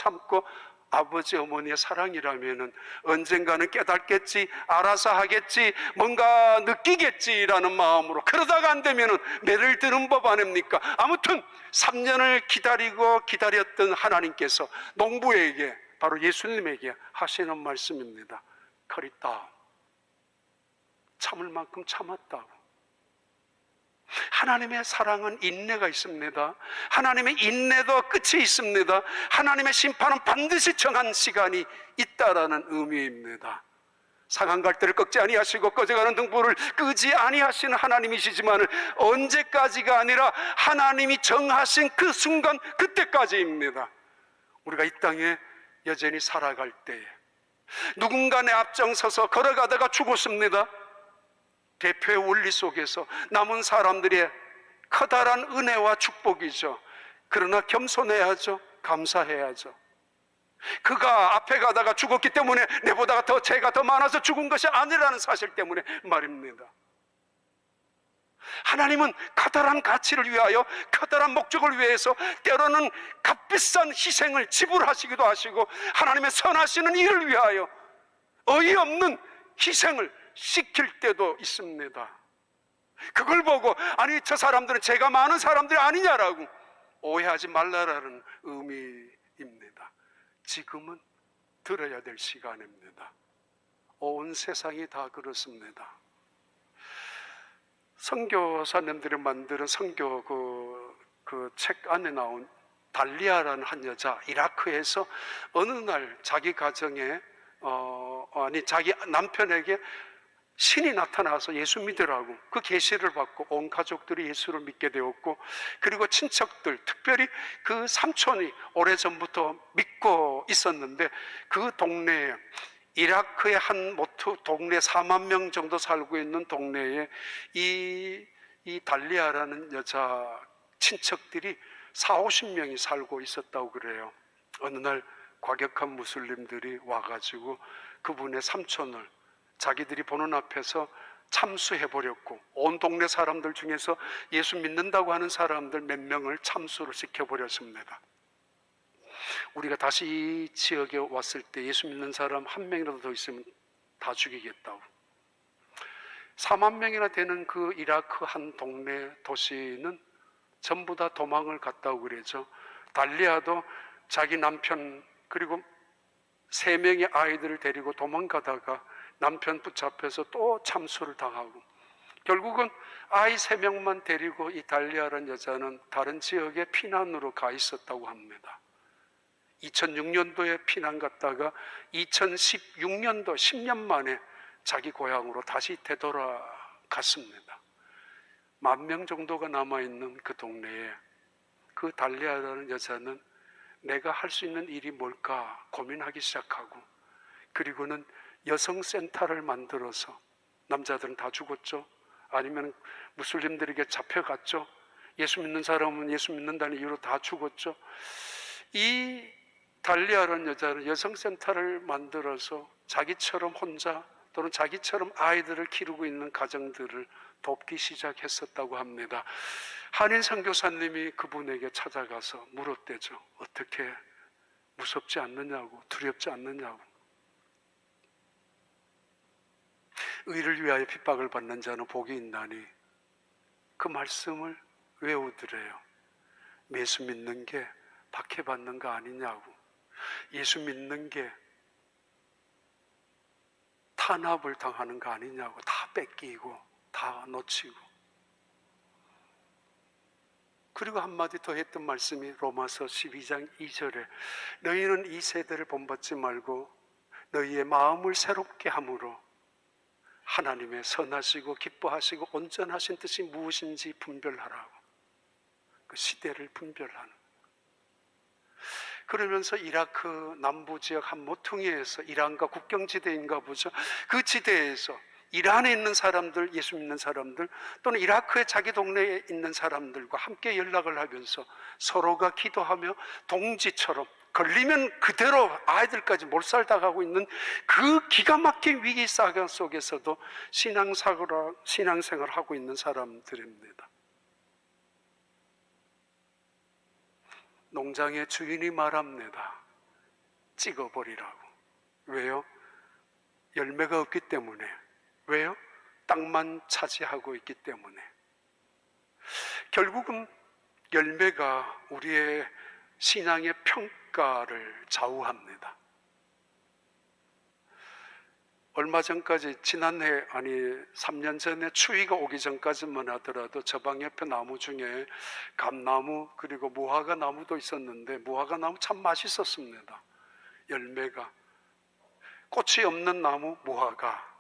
아버지 어머니의 사랑이라면 언젠가는 깨닫겠지, 알아서 하겠지, 뭔가 느끼겠지라는 마음으로, 그러다가 안 되면 매를 드는 법 아닙니까? 아무튼 3년을 기다렸던 하나님께서 농부에게, 바로 예수님에게 하시는 말씀입니다. 커리다, 참을 만큼 참았다고. 하나님의 사랑은 인내가 있습니다. 하나님의 인내도 끝이 있습니다. 하나님의 심판은 반드시 정한 시간이 있다라는 의미입니다. 상한 갈대를 꺾지 아니하시고 꺼져가는 등불을 끄지 아니하시는 하나님이시지만 언제까지가 아니라 하나님이 정하신 그 순간, 그때까지입니다. 우리가 이 땅에 여전히 살아갈 때에 누군가 내 앞장서서 걸어가다가 죽었습니다. 대표의 원리 속에서 남은 사람들의 커다란 은혜와 축복이죠. 그러나 겸손해야죠. 감사해야죠. 그가 앞에 가다가 죽었기 때문에 내보다 더 죄가 더 많아서 죽은 것이 아니라는 사실 때문에 말입니다. 하나님은 커다란 가치를 위하여, 커다란 목적을 위해서 때로는 값비싼 희생을 지불하시기도 하시고, 하나님의 선하시는 일을 위하여 어이없는 희생을 시킬 때도 있습니다. 그걸 보고 아니 저 사람들은 죄가 많은 사람들이 아니냐라고 오해하지 말라라는 의미입니다. 지금은 들어야 될 시간입니다. 온 세상이 다 그렇습니다. 선교사님들이 만드는 선교 그 책 안에 나온 달리아라는 한 여자, 이라크에서 어느 날 자기 가정에 자기 남편에게 신이 나타나서 예수 믿으라고 그 계시를 받고 온 가족들이 예수를 믿게 되었고, 그리고 친척들, 특별히 그 삼촌이 오래전부터 믿고 있었는데 그 동네에, 이라크의 한 모트 동네 4만 명 정도 살고 있는 동네에 이 달리아라는 여자 친척들이 40-50명이 살고 있었다고 그래요. 어느 날 과격한 무슬림들이 와가지고 그분의 삼촌을 자기들이 보는 앞에서 참수해버렸고, 온 동네 사람들 중에서 예수 믿는다고 하는 사람들 몇 명을 참수를 시켜버렸습니다. 우리가 다시 이 지역에 왔을 때 예수 믿는 사람 한 명이라도 더 있으면 다 죽이겠다고. 4만 명이나 되는 그 이라크 한 동네 도시는 전부 다 도망을 갔다고 그러죠. 달리아도 자기 남편 그리고 3명의 아이들을 데리고 도망가다가 남편 붙잡혀서 또 참수를 당하고, 결국은 아이 3명만 데리고 이 달리아라는 여자는 다른 지역에 피난으로 가 있었다고 합니다. 2006년도에 피난 갔다가 2016년도 10년 만에 자기 고향으로 다시 되돌아갔습니다. 10,000명 정도가 남아있는 그 동네에 그 달리아라는 여자는 내가 할 수 있는 일이 뭘까 고민하기 시작하고, 그리고는 여성센터를 만들어서, 남자들은 다 죽었죠. 아니면 무슬림들에게 잡혀갔죠. 예수 믿는 사람은 예수 믿는다는 이유로 다 죽었죠. 이 달리아라는 여자는 여성센터를 만들어서 자기처럼 혼자 또는 자기처럼 아이들을 기르고 있는 가정들을 돕기 시작했었다고 합니다. 한인 선교사님이 그분에게 찾아가서 물었대죠. 어떻게, 무섭지 않느냐고, 두렵지 않느냐고. 의를 위하여 핍박을 받는 자는 복이 있나니, 그 말씀을 외우더래요. 예수 믿는 게 박해받는 거 아니냐고, 예수 믿는 게 탄압을 당하는 거 아니냐고, 다 뺏기고 다 놓치고. 그리고 한마디 더 했던 말씀이 로마서 12장 2절에 너희는 이 세대를 본받지 말고 너희의 마음을 새롭게 함으로 하나님의 선하시고 기뻐하시고 온전하신 뜻이 무엇인지 분별하라고. 그 시대를 분별하는. 그러면서 이라크 남부 지역 한 모퉁이에서, 이란과 국경지대인가 보죠. 그 지대에서 이란에 있는 사람들, 예수 믿는 사람들, 또는 이라크의 자기 동네에 있는 사람들과 함께 연락을 하면서 서로가 기도하며 동지처럼, 걸리면 그대로 아이들까지 몰살당하고 있는 그 기가 막힌 위기 상황 속에서도 신앙생활을 하고 있는 사람들입니다. 농장의 주인이 말합니다. 찍어버리라고. 왜요? 열매가 없기 때문에. 왜요? 땅만 차지하고 있기 때문에. 결국은 열매가 우리의 신앙의 평가를 좌우합니다. 얼마 전까지, 지난해, 아니 3년 전에 추위가 오기 전까지만 하더라도 저 방 옆에 나무 중에 감나무 그리고 무화과 나무도 있었는데, 무화과 나무 참 맛있었습니다. 열매가. 꽃이 없는 나무 무화과,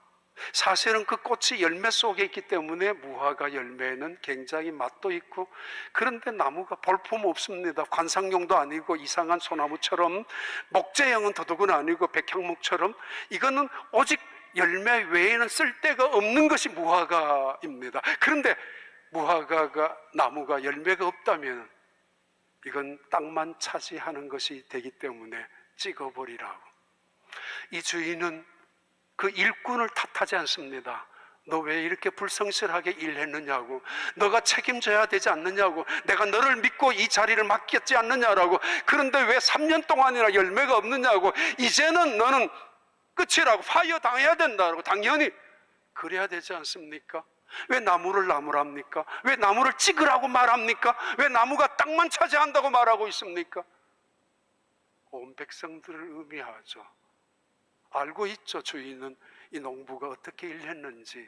사실은 그 꽃이 열매 속에 있기 때문에 무화과 열매는 굉장히 맛도 있고, 그런데 나무가 볼품 없습니다. 관상용도 아니고 이상한 소나무처럼, 목재형은 더더구나 아니고 백향목처럼, 이거는 오직 열매 외에는 쓸데가 없는 것이 무화과입니다. 그런데 무화과가, 나무가 열매가 없다면 이건 땅만 차지하는 것이 되기 때문에 찍어버리라고. 이 주인은 그 일꾼을 탓하지 않습니다. 너 왜 이렇게 불성실하게 일했느냐고, 너가 책임져야 되지 않느냐고, 내가 너를 믿고 이 자리를 맡겼지 않느냐라고. 그런데 왜 3년 동안이나 열매가 없느냐고, 이제는 너는 끝이라고, 파이어 당해야 된다고. 당연히 그래야 되지 않습니까? 왜 나무를 나무랍니까? 왜 나무를 찍으라고 말합니까? 왜 나무가 땅만 차지한다고 말하고 있습니까? 온 백성들을 의미하죠. 알고 있죠. 주인은 이 농부가 어떻게 일했는지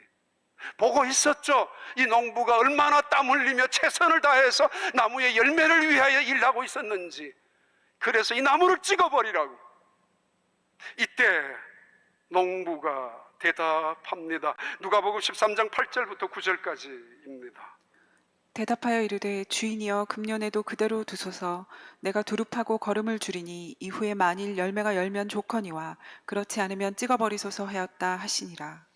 보고 있었죠. 이 농부가 얼마나 땀 흘리며 최선을 다해서 나무의 열매를 위하여 일하고 있었는지. 그래서 이 나무를 찍어버리라고. 이때 농부가 대답합니다. 누가복음 13장 8절부터 9절까지입니다. 대답하여 이르되 주인이여 금년에도 그대로 두소서. 내가 두릅하고 거름을 줄이니 이후에 만일 열매가 열면 좋거니와 그렇지 않으면 찍어버리소서 하였다 하시니라.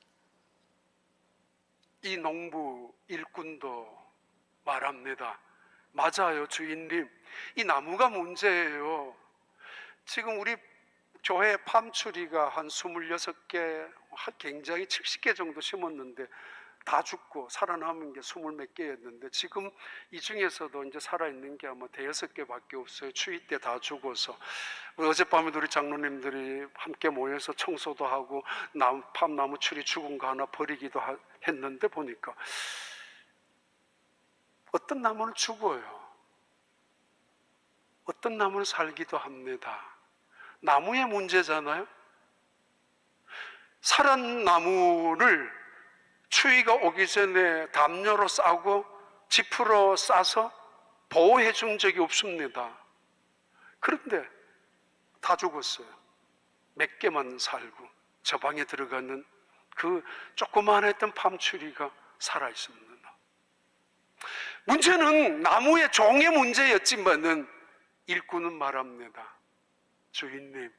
이 농부 일꾼도 말합니다. 맞아요, 주인님. 이 나무가 문제예요. 지금 우리 교회 팜추리가 한 26개, 굉장히 70개 정도 심었는데 다 죽고 살아남은 게 20몇 개였는데, 지금 이 중에서도 이제 살아있는 게 아마 5개밖에 없어요. 추위 때 다 죽어서. 어젯밤에도 우리 장로님들이 함께 모여서 청소도 하고 팜나무 추리 죽은 거 하나 버리기도 했는데, 보니까 어떤 나무는 죽어요. 어떤 나무는 살기도 합니다. 나무의 문제잖아요. 살은 나무를 추위가 오기 전에 담요로 싸고 지프로 싸서 보호해 준 적이 없습니다. 그런데 다 죽었어요. 몇 개만 살고 저 방에 들어가는 그 조그만했던 팜추리가 살아 있습니다. 문제는 나무의 종의 문제였지만은 일꾼은 말합니다. 주인님,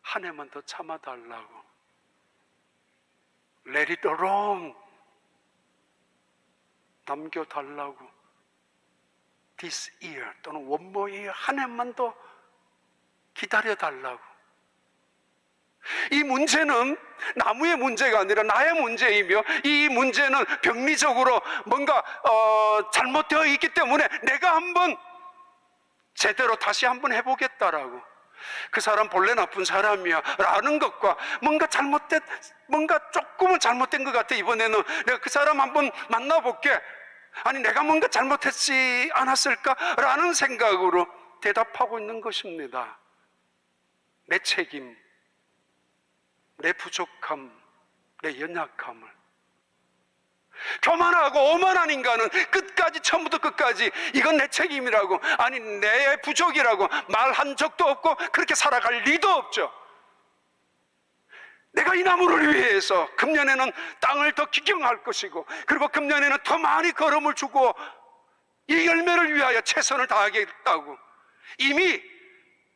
한 해만 더 참아달라고. Let it alone. 남겨달라고. This year 또는 one more year, 한 해만 더 기다려달라고. 이 문제는 나무의 문제가 아니라 나의 문제이며, 이 문제는 병리적으로 뭔가 잘못되어 있기 때문에 내가 한번 제대로 다시 한번 해보겠다라고. 그 사람 본래 나쁜 사람이야 라는 것과 뭔가 조금은 잘못된 것 같아, 이번에는 내가 그 사람 한번 만나볼게, 아니 내가 뭔가 잘못했지 않았을까 라는 생각으로 대답하고 있는 것입니다. 내 책임, 내 부족함, 내 연약함을. 교만하고 오만한 인간은 끝까지, 처음부터 끝까지 이건 내 책임이라고, 아니 내 부족이라고 말한 적도 없고 그렇게 살아갈 리도 없죠. 내가 이 나무를 위해서 금년에는 땅을 더 기경할 것이고, 그리고 금년에는 더 많이 걸음을 주고 이 열매를 위하여 최선을 다하겠다고, 이미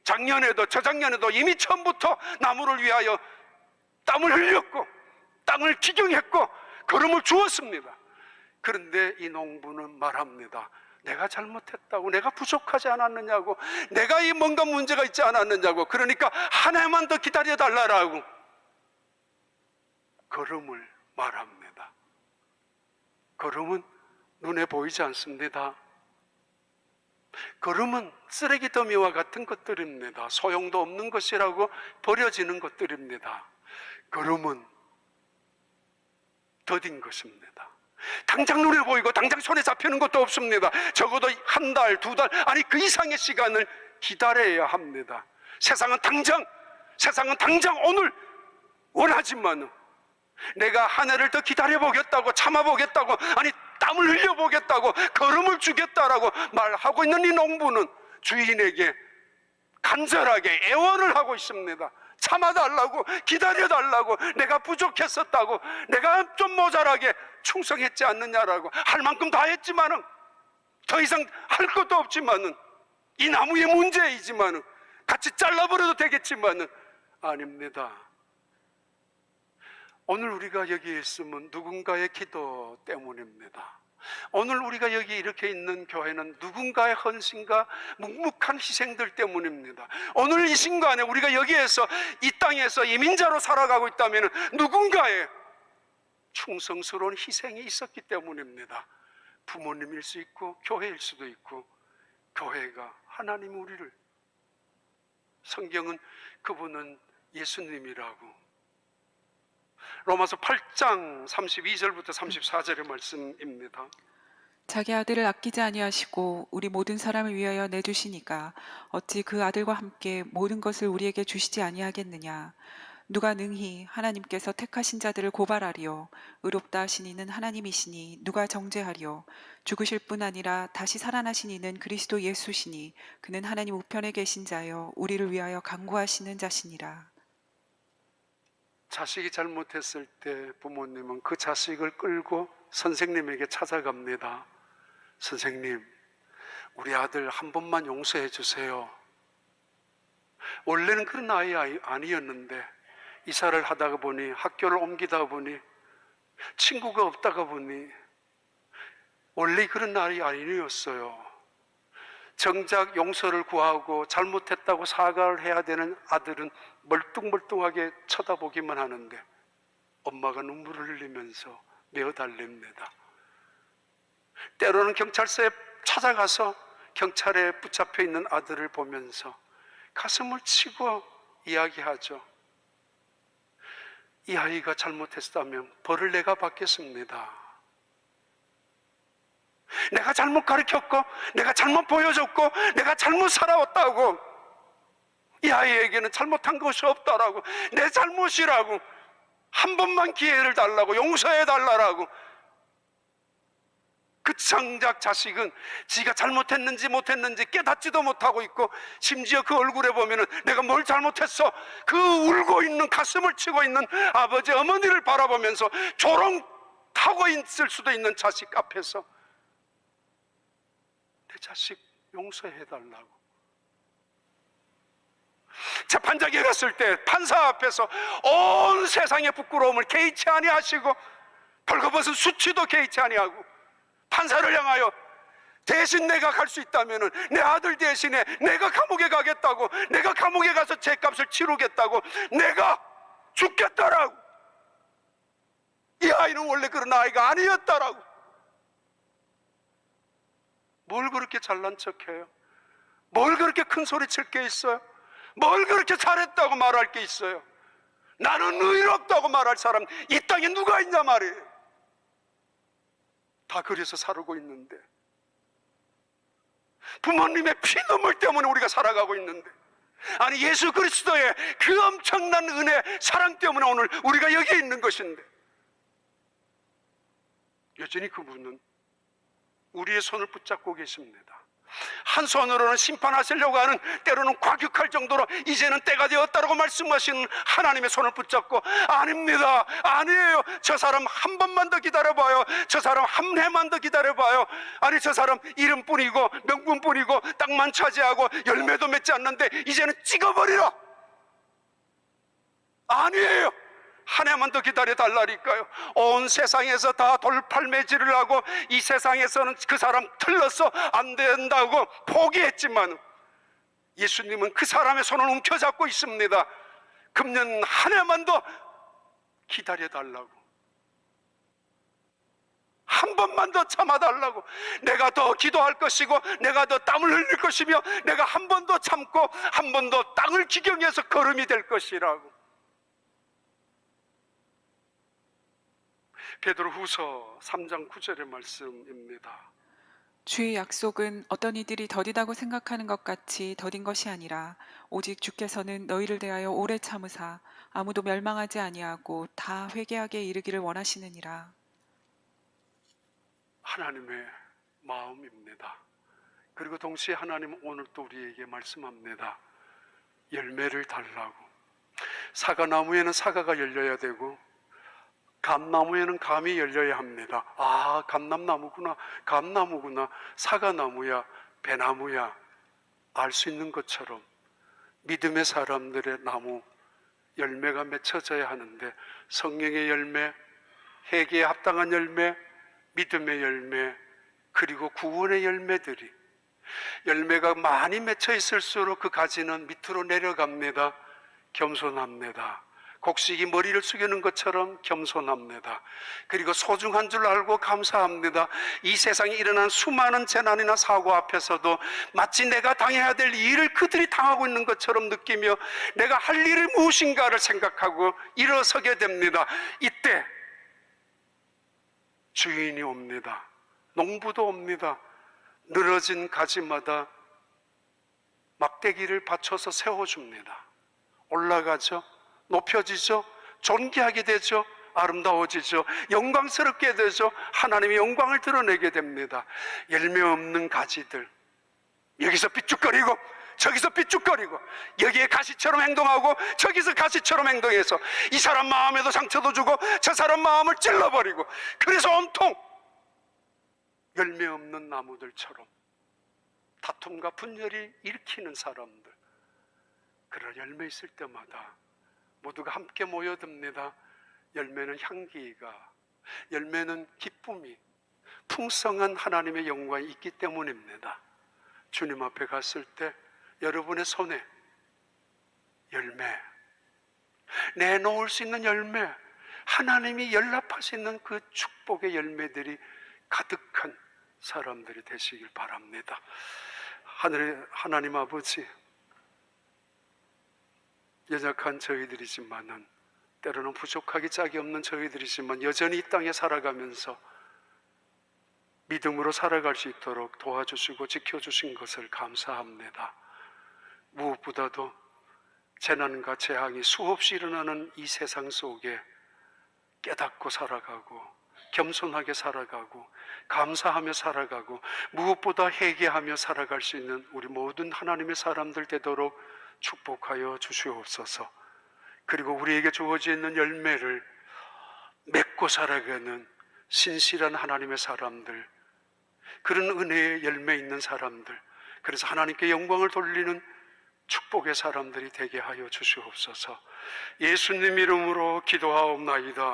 작년에도 저작년에도 이미 처음부터 나무를 위하여 땀을 흘렸고 땅을 기경했고 걸음을 주었습니다. 그런데 이 농부는 말합니다. 내가 잘못했다고, 내가 부족하지 않았느냐고, 내가 이 뭔가 문제가 있지 않았느냐고, 그러니까 한 해만 더 기다려달라고 걸음을 말합니다. 걸음은 눈에 보이지 않습니다. 걸음은 쓰레기 더미와 같은 것들입니다. 소용도 없는 것이라고 버려지는 것들입니다. 걸음은 더딘 것입니다. 당장 눈에 보이고 당장 손에 잡히는 것도 없습니다. 적어도 한 달, 두 달, 아니 그 이상의 시간을 기다려야 합니다. 세상은 당장 오늘 원하지만, 내가 한 해를 더 기다려보겠다고, 참아보겠다고, 아니 땀을 흘려보겠다고, 걸음을 주겠다라고 말하고 있는 이 농부는 주인에게 간절하게 애원을 하고 있습니다. 참아달라고, 기다려달라고, 내가 부족했었다고, 내가 좀 모자라게 충성했지 않느냐라고, 할 만큼 다 했지만은, 더 이상 할 것도 없지만은, 이 나무의 문제이지만은, 같이 잘라버려도 되겠지만은, 아닙니다. 오늘 우리가 여기에 있으면 누군가의 기도 때문입니다. 오늘 우리가 여기 이렇게 있는 교회는 누군가의 헌신과 묵묵한 희생들 때문입니다. 오늘 이 순간에 우리가 여기에서, 이 땅에서 이민자로 살아가고 있다면 누군가의 충성스러운 희생이 있었기 때문입니다. 부모님일 수 있고 교회일 수도 있고, 교회가 하나님 우리를, 성경은 그분은 예수님이라고, 로마서 8장 32절부터 34절의 말씀입니다. 자기 아들을 아끼지 아니하시고 우리 모든 사람을 위하여 내주시니까 어찌 그 아들과 함께 모든 것을 우리에게 주시지 아니하겠느냐. 누가 능히 하나님께서 택하신 자들을 고발하리요. 의롭다 하신 이는 하나님이시니 누가 정죄하리요. 죽으실 뿐 아니라 다시 살아나신 이는 그리스도 예수시니 그는 하나님 우편에 계신 자여 우리를 위하여 간구하시는 자시니라. 자식이 잘못했을 때 부모님은 그 자식을 끌고 선생님에게 찾아갑니다. 선생님, 우리 아들 한 번만 용서해 주세요. 원래는 그런 아이 아니었는데 이사를 하다가 보니, 학교를 옮기다 보니, 친구가 없다가 보니 원래 그런 아이 아니었어요. 정작 용서를 구하고 잘못했다고 사과를 해야 되는 아들은 멀뚱멀뚱하게 쳐다보기만 하는데 엄마가 눈물을 흘리면서 메어달랩니다. 때로는 경찰서에 찾아가서 경찰에 붙잡혀 있는 아들을 보면서 가슴을 치고 이야기하죠. 이 아이가 잘못했다면 벌을 내가 받겠습니다. 내가 잘못 가르쳤고, 내가 잘못 보여줬고, 내가 잘못 살아왔다고, 이 아이에게는 잘못한 것이 없다라고, 내 잘못이라고, 한 번만 기회를 달라고, 용서해 달라고. 그 정작 자식은 지가 잘못했는지 못했는지 깨닫지도 못하고 있고, 심지어 그 얼굴에 보면은 내가 뭘 잘못했어, 그 울고 있는, 가슴을 치고 있는 아버지 어머니를 바라보면서 조롱하고 있을 수도 있는 자식 앞에서 그 자식 용서해달라고. 재판장에 갔을 때 판사 앞에서 온 세상의 부끄러움을 개의치 아니하시고 벌거벗은 수치도 개의치 아니하고 판사를 향하여 대신 내가 갈 수 있다면 내 아들 대신에 내가 감옥에 가겠다고, 내가 감옥에 가서 죄값을 치르겠다고, 내가 죽겠다라고. 이 아이는 원래 그런 아이가 아니었다라고. 뭘 그렇게 잘난 척해요? 뭘 그렇게 큰 소리 칠 게 있어요? 뭘 그렇게 잘했다고 말할 게 있어요? 나는 의롭다고 말할 사람 이 땅에 누가 있냐 말이에요. 다 그래서 살고 있는데, 부모님의 피눈물 때문에 우리가 살아가고 있는데, 아니 예수 그리스도의 그 엄청난 은혜, 사랑 때문에 오늘 우리가 여기 있는 것인데, 여전히 그분은 우리의 손을 붙잡고 계십니다. 한 손으로는 심판하시려고 하는, 때로는 과격할 정도로 이제는 때가 되었다고 말씀하시는 하나님의 손을 붙잡고, 아닙니다, 아니에요, 저 사람 한 번만 더 기다려봐요, 저 사람 한 해만 더 기다려봐요, 아니 저 사람 이름뿐이고 명분뿐이고 땅만 차지하고 열매도 맺지 않는데 이제는 찍어버리라. 아니에요, 한 해만 더 기다려 달라니까요. 온 세상에서 다 돌팔매질을 하고 이 세상에서는 그 사람 틀렸어 안 된다고 포기했지만 예수님은 그 사람의 손을 움켜잡고 있습니다. 금년 한 해만 더 기다려 달라고, 한 번만 더 참아달라고. 내가 더 기도할 것이고 내가 더 땀을 흘릴 것이며 내가 한 번 더 참고 한 번 더 땅을 기경해서 걸음이 될 것이라고. 베드로후서 3장 9절의 말씀입니다. 주의 약속은 어떤 이들이 더디다고 생각하는 것 같이 더딘 것이 아니라 오직 주께서는 너희를 대하여 오래 참으사 아무도 멸망하지 아니하고 다 회개하게 이르기를 원하시느니라. 하나님의 마음입니다. 그리고 동시에 하나님은 오늘 또 우리에게 말씀합니다. 열매를 달라고. 사과나무에는 사과가 열려야 되고 감나무에는 감이 열려야 합니다. 아, 감람나무구나, 감나무구나, 사과나무야, 배나무야, 알 수 있는 것처럼 믿음의 사람들의 나무 열매가 맺혀져야 하는데, 성령의 열매, 회개에 합당한 열매, 믿음의 열매, 그리고 구원의 열매들이, 열매가 많이 맺혀 있을수록 그 가지는 밑으로 내려갑니다. 겸손합니다. 곡식이 머리를 숙이는 것처럼 겸손합니다. 그리고 소중한 줄 알고 감사합니다. 이 세상에 일어난 수많은 재난이나 사고 앞에서도 마치 내가 당해야 될 일을 그들이 당하고 있는 것처럼 느끼며 내가 할 일이 무엇인가를 생각하고 일어서게 됩니다. 이때 주인이 옵니다. 농부도 옵니다. 늘어진 가지마다 막대기를 받쳐서 세워줍니다. 올라가죠. 높여지죠. 존귀하게 되죠. 아름다워지죠. 영광스럽게 되죠. 하나님의 영광을 드러내게 됩니다. 열매 없는 가지들, 여기서 삐죽거리고 저기서 삐죽거리고, 여기에 가시처럼 행동하고 저기서 가시처럼 행동해서 이 사람 마음에도 상처도 주고 저 사람 마음을 찔러버리고, 그래서 온통 열매 없는 나무들처럼 다툼과 분열이 일으키는 사람들, 그런 열매 있을 때마다 모두가 함께 모여듭니다. 열매는 향기가, 열매는 기쁨이, 풍성한 하나님의 영광이 있기 때문입니다. 주님 앞에 갔을 때 여러분의 손에 열매, 내놓을 수 있는 열매, 하나님이 연락하시는 그 축복의 열매들이 가득한 사람들이 되시길 바랍니다. 하늘의 하나님 아버지, 연약한 저희들이지만은, 때로는 부족하기 짝이 없는 저희들이지만 여전히 이 땅에 살아가면서 믿음으로 살아갈 수 있도록 도와주시고 지켜주신 것을 감사합니다. 무엇보다도 재난과 재앙이 수없이 일어나는 이 세상 속에 깨닫고 살아가고 겸손하게 살아가고 감사하며 살아가고 무엇보다 회개하며 살아갈 수 있는 우리 모든 하나님의 사람들 되도록 축복하여 주시옵소서. 그리고 우리에게 주어져 있는 열매를 맺고 살아가는 신실한 하나님의 사람들, 그런 은혜의 열매 있는 사람들, 그래서 하나님께 영광을 돌리는 축복의 사람들이 되게 하여 주시옵소서. 예수님 이름으로 기도하옵나이다.